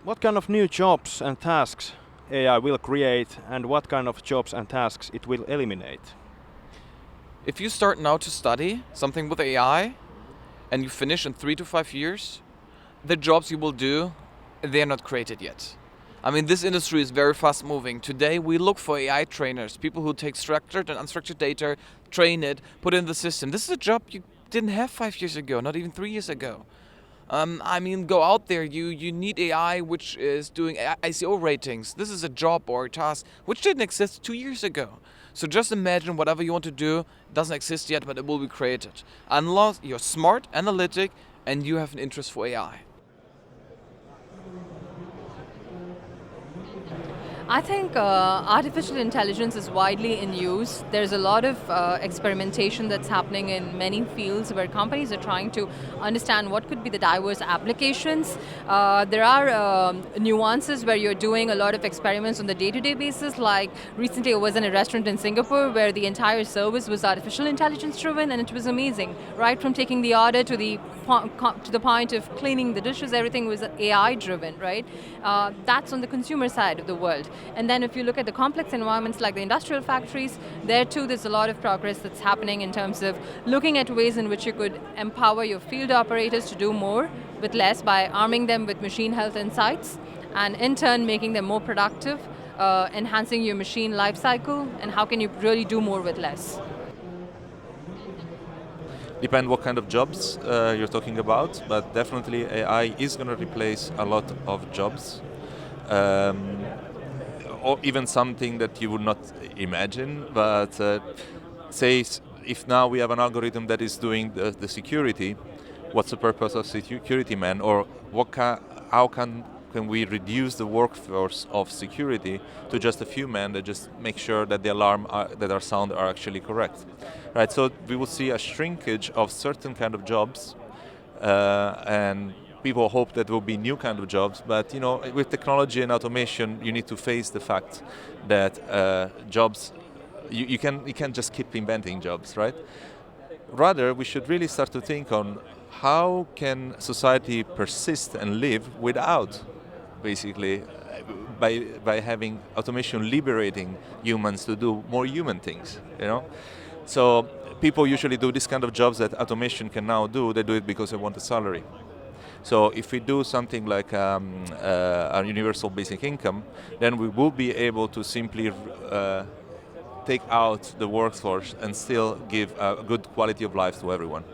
What kind of new jobs and tasks AI will create, and what kind of jobs and tasks it will eliminate? If you start now to study something with AI and you finish in 3 to 5 years, the jobs you will do, they're not created yet. I mean, this industry is very fast moving. Today we look for AI trainers, people who take structured and unstructured data, train it, put it in the system. This is a job you didn't have 5 years ago, not even 3 years ago. I mean, go out there, you need AI which is doing ICO ratings. This is a job or a task which didn't exist 2 years ago. So just imagine whatever you want to do, it doesn't exist yet, but it will be created. Unless you're smart, analytic, and you have an interest for AI. I think artificial intelligence is widely in use. There's a lot of experimentation that's happening in many fields where companies are trying to understand what could be the diverse applications. There are nuances where you're doing a lot of experiments on the day-to-day basis. Like recently I was in a restaurant in Singapore where the entire service was artificial intelligence driven, and it was amazing. Right from taking the order to the point of cleaning the dishes, everything was AI driven, right? That's on the consumer side of the world. And then if you look at the complex environments like the industrial factories, there too there's a lot of progress that's happening in terms of looking at ways in which you could empower your field operators to do more with less by arming them with machine health insights, and in turn making them more productive, enhancing your machine life cycle, and how can you really do more with less. Depend what kind of jobs you're talking about, but definitely AI is going to replace a lot of jobs. Or even something that you would not imagine, but say if now we have an algorithm that is doing the security, what's the purpose of security man, or how can we reduce the workforce of security to just a few men that just make sure that the alarm that are sound are actually correct, right? So we will see a shrinkage of certain kind of jobs, and people hope that there will be new kind of jobs, but with technology and automation, you need to face the fact that jobs, you can't just keep inventing jobs, right? Rather, we should really start to think on how can society persist and live without, basically, by having automation liberating humans to do more human things, So people usually do this kind of jobs that automation can now do. They do it because they want a salary. So if we do something like a universal basic income, then we will be able to simply take out the workforce and still give a good quality of life to everyone.